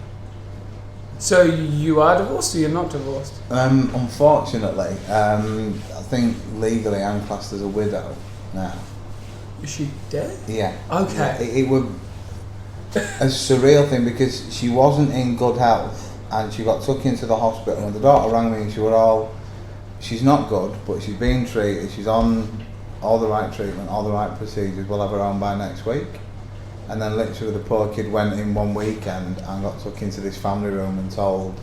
So you are divorced or you're not divorced? Unfortunately, I think legally I'm classed as a widow now. Is she dead? Yeah. Okay. Yeah, it would a surreal thing, because she wasn't in good health and she got took into the hospital, and the doctor rang me and she's not good, but she's being treated, she's on all the right treatment, all the right procedures, we'll have her home by next week. And then literally the poor kid went in one weekend and got took into this family room and told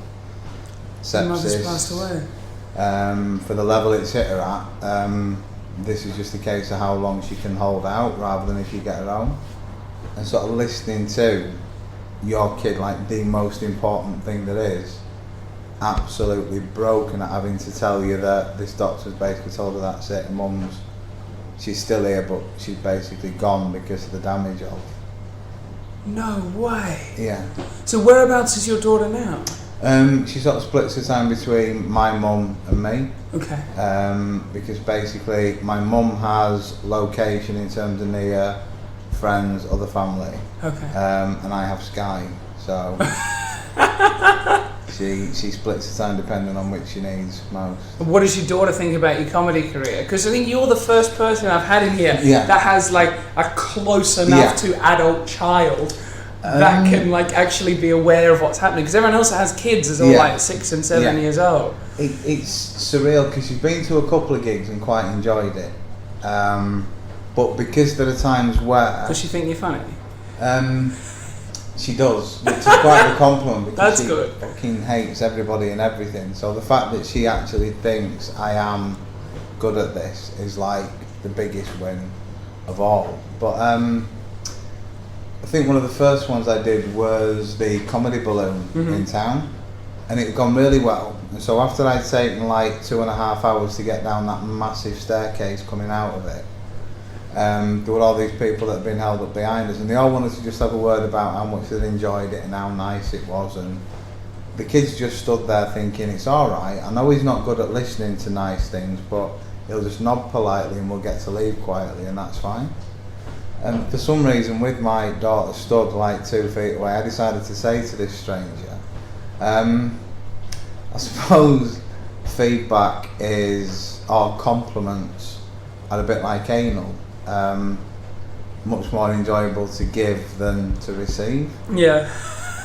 Your mother's sepsis. passed away. For the level it's hit her at, this is just a case of how long she can hold out rather than if you get her home. And sort of listening to your kid, like the most important thing there is, absolutely broken at having to tell you that this doctor's basically told her that's it, and mum's, she's still here but she's basically gone because of the damage of. No way. Yeah. So whereabouts is your daughter now? She sort of splits the time between my mum and me. Okay. Because basically my mum has location in terms of near friends, other family. Okay. And I have Sky, so she splits the time depending on which she needs most. What does your daughter think about your comedy career? Because I think you're the first person I've had in here Yeah. that has like a close enough Yeah. to adult child that can like actually be aware of what's happening. Because everyone else that has kids is all Yeah. like 6 and 7 Yeah. years old. It's surreal because she's been to a couple of gigs and quite enjoyed it. But because there are times where Does she think you're funny? she does, which is quite a compliment because That's she good. fucking hates everybody and everything. So the fact that she actually thinks I am good at this is like the biggest win of all. But I think one of the first ones I did was the comedy balloon in town, and it had gone really well. And so after I'd taken like 2.5 hours to get down that massive staircase coming out of it, there were all these people that had been held up behind us, and they all wanted to just have a word about how much they'd enjoyed it and how nice it was. And the kids just stood there thinking, it's alright, I know he's not good at listening to nice things, but he'll just nod politely and we'll get to leave quietly, and that's fine. And for some reason, with my daughter stood like 2 feet away, I decided to say to this stranger, I suppose feedback is, or compliments are a bit like anal, much more enjoyable to give than to receive. Yeah.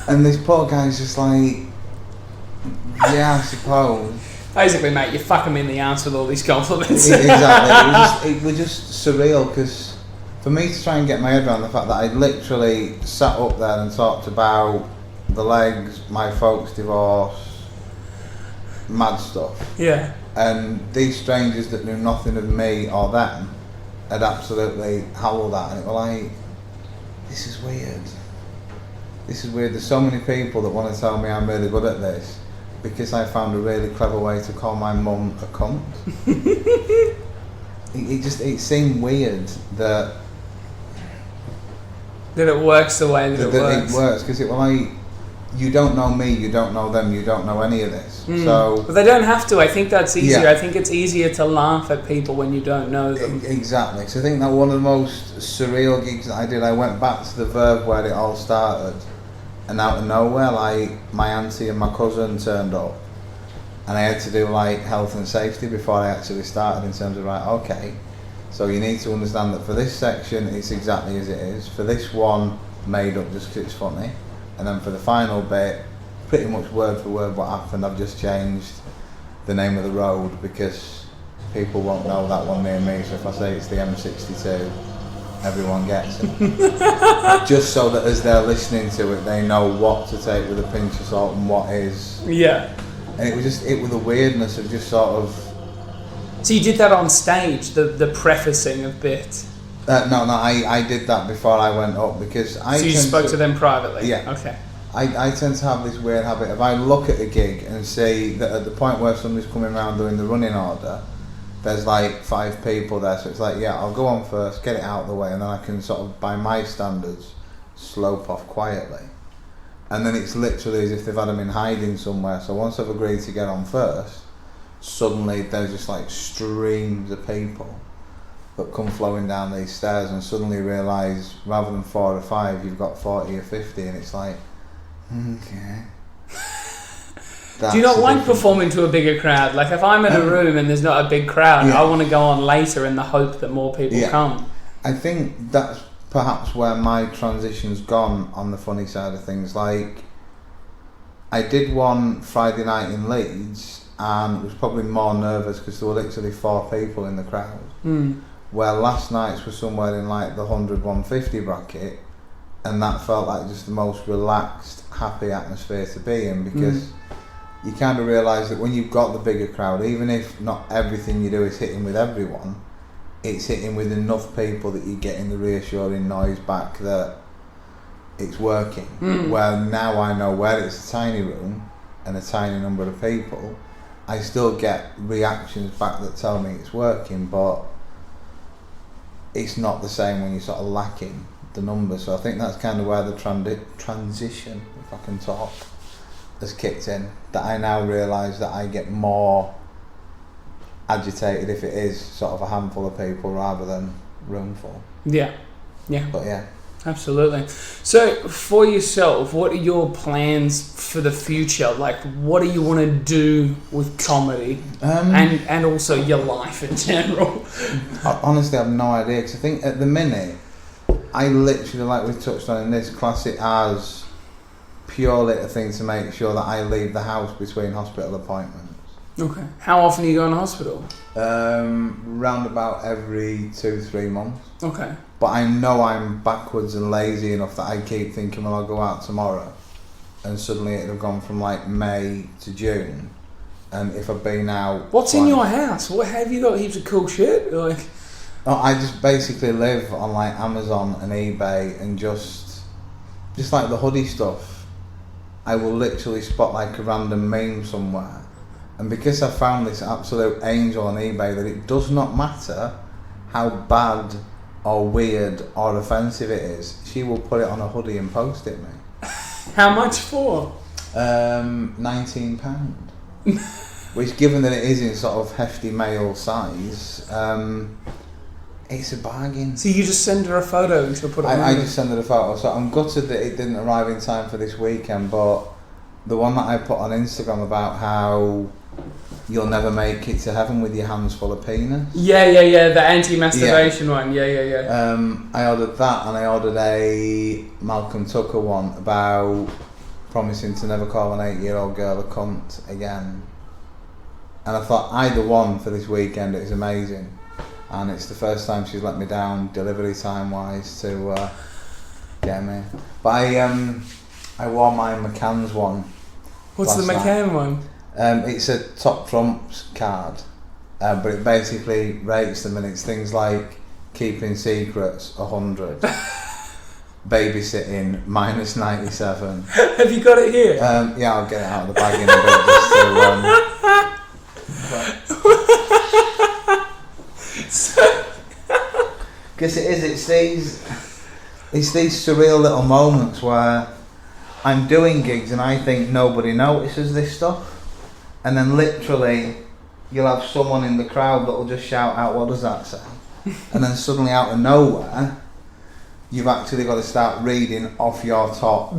And this poor guy's just like, yeah, I suppose. Basically, mate, you fuck him in the ass with all these compliments. Exactly. It was just surreal because for me to try and get my head around the fact that I literally sat up there and talked about the legs, my folks' divorce, mad stuff, Yeah. and these strangers that knew nothing of me or them had absolutely howled at, and it was like, this is weird. This is weird. There's so many people that want to tell me I'm really good at this because I found a really clever way to call my mum a cunt. It seemed weird that it works the way that it works. It works because it was like, you don't know me, you don't know them, you don't know any of this. So, but they don't have to. I think that's easier. Yeah. I think it's easier to laugh at people when you don't know them. Exactly. So I think that one of the most surreal gigs that I did, I went back to the Verve where it all started, and out of nowhere, like, my auntie and my cousin turned up, and I had to do like health and safety before I actually started, in terms of, right, okay, so you need to understand that for this section it's exactly as it is, for this one made up just because it's funny, and then for the final bit, pretty much word for word what happened, I've just changed the name of the road because people won't know that one near me, so if I say it's the M62, everyone gets it. Just so that as they're listening to it, they know what to take with a pinch of salt and what is. Yeah. And it was the weirdness of just sort of. So you did that on stage, the prefacing of bit. No, I did that before I went up because I. So you spoke to them privately. Yeah. Okay. I tend to have this weird habit of I look at a gig and see that at the point where somebody's coming around doing the running order, there's like 5 people there, so it's like, yeah, I'll go on first, get it out of the way, and then I can sort of, by my standards, slope off quietly. And then it's literally as if they've had them in hiding somewhere, so once I've agreed to get on first, suddenly there's just like streams of people that come flowing down these stairs, and suddenly realise rather than 4 or 5, you've got 40 or 50, and it's like, okay. Do you not like performing to a bigger crowd? Like if I'm in a room and there's not a big crowd, Yeah. I want to go on later in the hope that more people come. I think that's perhaps where my transition's gone on the funny side of things. Like, I did one Friday night in Leeds and was probably more nervous because there were literally 4 people in the crowd. Where last night's was somewhere in like the 100-150 bracket, and that felt like just the most relaxed, happy atmosphere to be in, because you kind of realise that when you've got the bigger crowd, even if not everything you do is hitting with everyone, it's hitting with enough people that you're getting the reassuring noise back that it's working. Well, now I know where it's a tiny room and a tiny number of people, I still get reactions back that tell me it's working, but it's not the same when you're sort of lacking the numbers. So I think that's kind of where the transition, if I can talk, has kicked in, that I now realise that I get more agitated if it is sort of a handful of people rather than room full. Yeah. But yeah. Absolutely. So for yourself, what are your plans for the future? Like, what do you want to do with comedy and also your life in general? I honestly have no idea, because I think at the minute I literally, like we touched on in this, class it as purely a thing to make sure that I leave the house between hospital appointments. Okay. How often are you going to hospital? Round about every 2-3 months. Okay. But I know I'm backwards and lazy enough that I keep thinking, well, I'll go out tomorrow, and suddenly it'll have gone from like May to June. And if I've been out, what's in your house? What have you got? Heaps of cool shit. Like, I just basically live on like Amazon and eBay, and just like the hoodie stuff, I will literally spot like a random meme somewhere, and because I found this absolute angel on eBay that it does not matter how bad or weird or offensive it is, she will put it on a hoodie and post it me. how much for? £19. Which, given that it is in sort of hefty male size, it's a bargain. So you just send her a photo and she'll put it on? I just send her a photo. So I'm gutted that it didn't arrive in time for this weekend, but the one that I put on Instagram about how you'll never make it to heaven with your hands full of penis. Yeah, the anti-masturbation one. Yeah. I ordered that, and I ordered a Malcolm Tucker one about promising to never call an 8-year-old girl a cunt again. And I thought either one for this weekend is amazing. And it's the first time she's let me down delivery time wise to get me. But I wore my McCann's one. What's the McCann one? It's a top trumps card, but it basically rates them, and it's things like keeping secrets 100, babysitting -97. Have you got it here? Yeah, I'll get it out of the bag in a bit just to. Because it's these surreal little moments where I'm doing gigs and I think nobody notices this stuff. And then literally, you'll have someone in the crowd that will just shout out, "What does that say?" And then suddenly, out of nowhere, you've actually got to start reading off your top.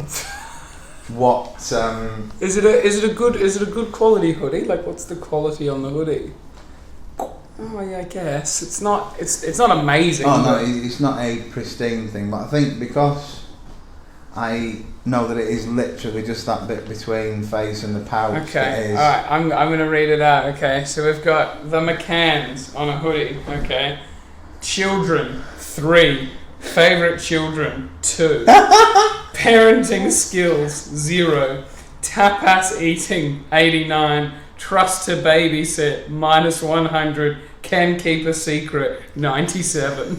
What? Is it a good quality hoodie? Like, what's the quality on the hoodie? Oh yeah, I guess it's not amazing. Oh no, it's not a pristine thing, but I think because I know that it is literally just that bit between face and the pouch. Okay, alright, I'm going to read it out. Okay, so we've got the McCanns on a hoodie. Okay, children 3, favourite children 2, parenting skills 0, tapas eating 89, trust to babysit -100, can keep a secret 97.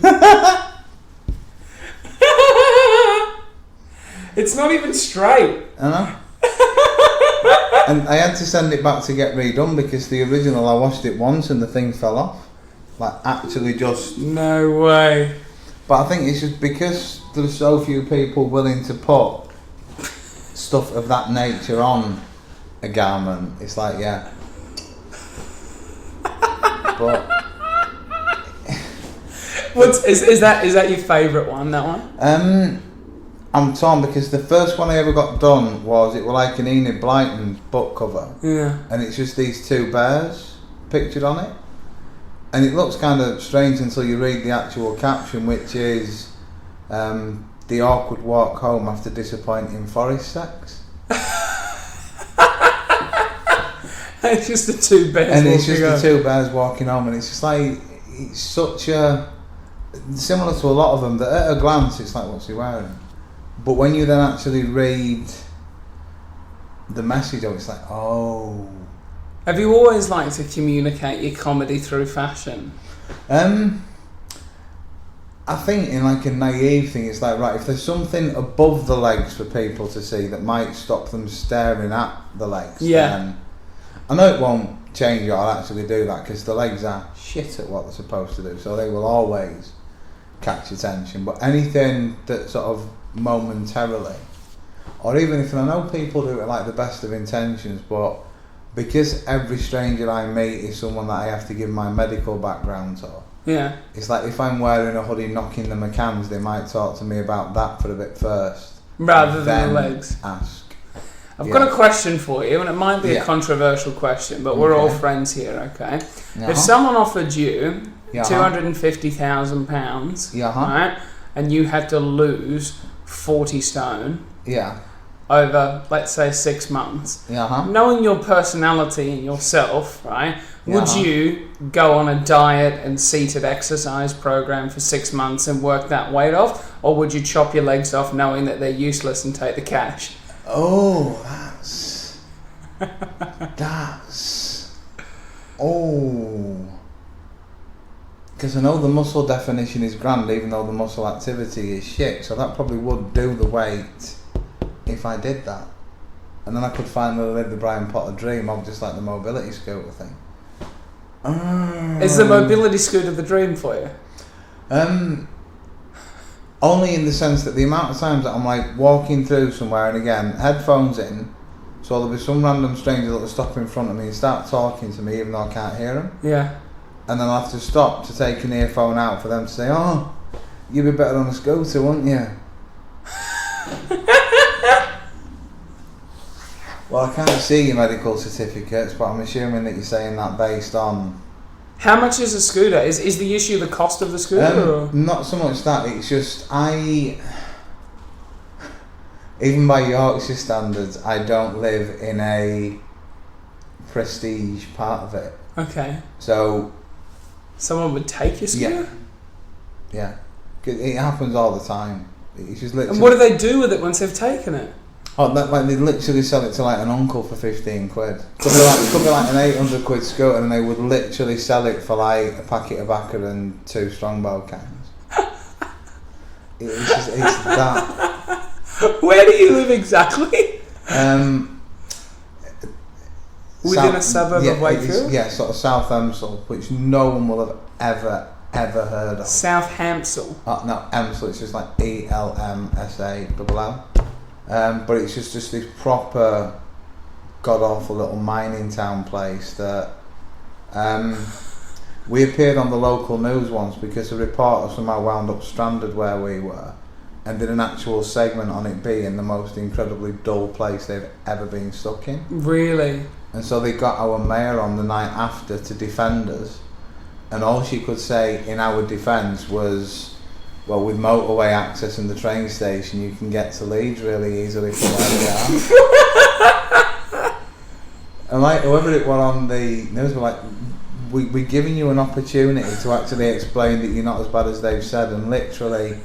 It's not even straight. I know. And I had to send it back to get redone because the original, I washed it once and the thing fell off. Like, actually just... No way. But I think it's just because there's so few people willing to put stuff of that nature on a garment. It's like, yeah. But... Is that your favourite one, that one? I'm torn because the first one I ever got done was like an Enid Blyton book cover. Yeah. And it's just these 2 bears pictured on it. And it looks kind of strange until you read the actual caption, which is the awkward walk home after disappointing forest sex. It's just the 2 bears. And it's just the 2 bears walking home, and it's just like, it's such a... Similar to a lot of them, that at a glance it's like, what's he wearing? But when you then actually read the message of it, it's like, oh. Have you always liked to communicate your comedy through fashion? I think in like a naive thing, it's like, right, if there's something above the legs for people to see that might stop them staring at the legs, then I know it won't change it, I'll actually do that, because the legs are shit at what they're supposed to do, so they will always catch attention. But anything that sort of momentarily, or even if, and I know people do it like the best of intentions, but because every stranger I meet is someone that I have to give my medical background to, it's like if I'm wearing a hoodie knocking the McCanns, they might talk to me about that for a bit first, rather than the legs. Ask. I've got a question for you, and it might be a controversial question, but we're all friends here, okay? If someone offered you £250,000, right, and you had to lose 40 stone over, let's say, 6 months, knowing your personality and yourself, right, would you go on a diet and seated exercise program for 6 months and work that weight off, or would you chop your legs off knowing that they're useless and take the cash? Oh, because I know the muscle definition is grand, even though the muscle activity is shit, so that probably would do the weight if I did that. And then I could finally live the Brian Potter dream of just like the mobility scooter thing. Is the mobility scooter the dream for you? Only in the sense that the amount of times that I'm like walking through somewhere, and again, headphones in, so there'll be some random stranger that will stop in front of me and start talking to me even though I can't hear them. Yeah. And then I'll have to stop to take an earphone out for them to say, oh, you'd be better on a scooter, wouldn't you? Well, I can't see your medical certificates, but I'm assuming that you're saying that based on... How much is a scooter? Is the issue the cost of the scooter? Or? Not so much that, it's just even by Yorkshire standards, I don't live in a prestige part of it. Okay. So... Someone would take your scooter? Yeah. It happens all the time. It's just literally... And what do they do with it once they've taken it? Oh, like they literally sell it to like an uncle for 15 quid. Could be like an 800 quid scooter, and they would literally sell it for like a packet of Backer and 2 Strongbow cans. It's that. Where do you live exactly? Within a suburb of Wakefield? Yeah, sort of South Emsall, which no one will have ever heard of. South Hampsall? Oh, no, Emsall, it's just like ELMSALL. But it's just this proper god-awful little mining town place that we appeared on the local news once because a reporter somehow wound up stranded where we were and did an actual segment on it being the most incredibly dull place they've ever been stuck in. Really? And so they got our mayor on the night after to defend us, and all she could say in our defence was, well, with motorway access and the train station, you can get to Leeds really easily from where we are. And like, whoever it was on the news were like, we're giving you an opportunity to actually explain that you're not as bad as they've said, and literally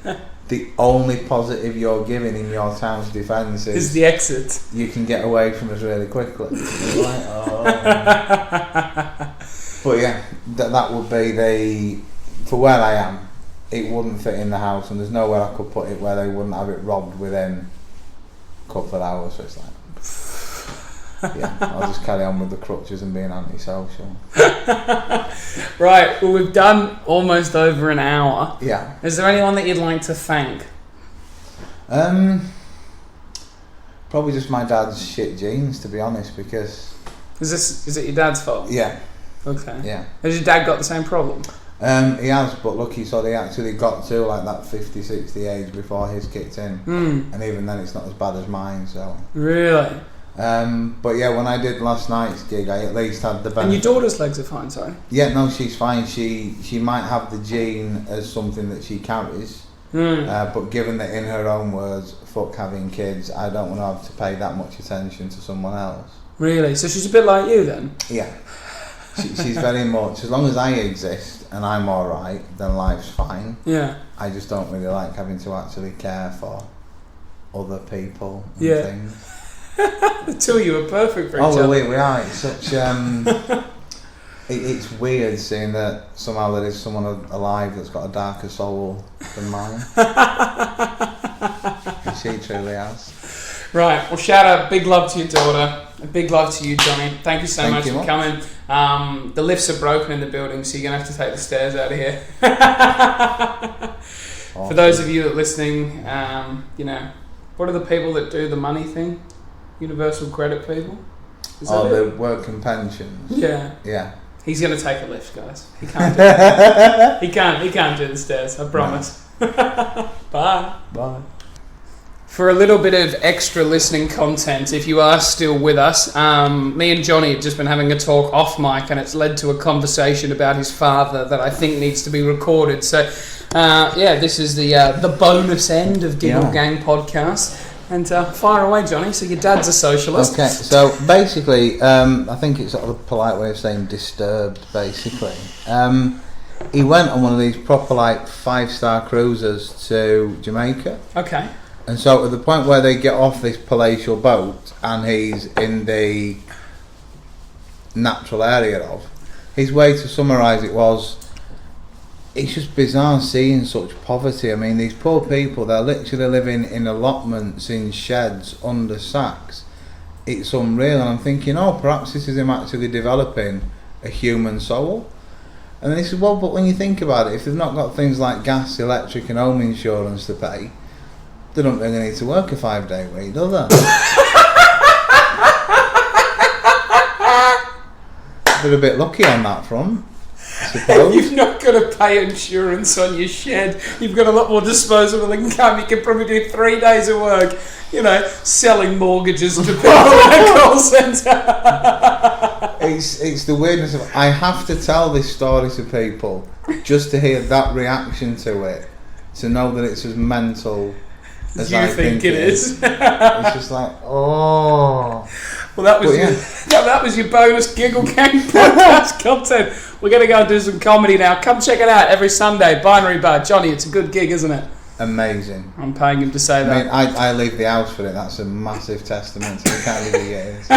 the only positive you're giving in your town's defence is the exit. You can get away from us really quickly. Like, oh. But yeah, that would be for where I am. It wouldn't fit in the house, and there's nowhere I could put it where they wouldn't have it robbed within a couple of hours. So it's like, yeah, I'll just carry on with the crutches and being antisocial. Right, well, we've done almost over an hour. Yeah. Is there anyone that you'd like to thank? Probably just my dad's shit genes, to be honest, because... Is it your dad's fault? Yeah. Okay. Yeah. Has your dad got the same problem? He has, but lucky, so they actually got to like that 50, 60 age before his kicked in. And even then it's not as bad as mine, so... Really? But yeah, when I did last night's gig, I at least had the benefit. And your daughter's legs are fine, sorry? Yeah, no, she's fine. She might have the gene as something that she carries, but given that in her own words, fuck having kids, I don't want to have to pay that much attention to someone else. Really? So she's a bit like you then? Yeah. She's very much, as long as I exist and I'm alright, then life's fine. Yeah. I just don't really like having to actually care for other people and Yeah. things. The two of you are perfect for each Oh, other. well, we are. It's such. It's weird seeing that somehow there is someone alive that's got a darker soul than mine. And she truly has. Right, well, shout out, big love to your daughter, a big love to you, Johnny. Thank you so much for coming. The lifts are broken in the building, so you're going to have to take the stairs out of here. For those of you that are listening, what are the people that do the money thing? Universal credit people? Is that the it? work and pensions. Yeah. Yeah. He's going to take a lift, guys. He can't do it. He can't do the stairs, I promise. No. Bye. Bye. For a little bit of extra listening content, if you are still with us, me and Johnny have just been having a talk off mic, and it's led to a conversation about his father that I think needs to be recorded. So, this is the bonus end of Giggle Gang podcast. And fire away, Johnny. So your dad's a socialist. Okay, so basically, I think it's sort of a polite way of saying disturbed, basically. He went on one of these proper, 5-star cruises to Jamaica. Okay. And so at the point where they get off this palatial boat and he's in the natural area of, his way to summarise it was, it's just bizarre seeing such poverty. I mean, these poor people, they're literally living in allotments, in sheds, under sacks. It's unreal. And I'm thinking, perhaps this is him actually developing a human soul. And then he said, well, but when you think about it, if they've not got things like gas, electric and home insurance to pay, they don't really need to work a 5-day week, do they? They're a bit lucky on that front, I suppose. You've not got to pay insurance on your shed. You've got a lot more disposable income. You can probably do 3 days of work, selling mortgages to people in a call centre. It's the weirdness of, I have to tell this story to people just to hear that reaction to it, to know that it's as mental as I think it is. It's just like, oh. Well, that was your bonus Giggle Gang podcast content. We're going to go and do some comedy now. Come check it out every Sunday. Binary Bar. Johnny, it's a good gig, isn't it? Amazing. I'm paying him to say that. I leave the house for it. That's a massive testament to the kind of gig it is.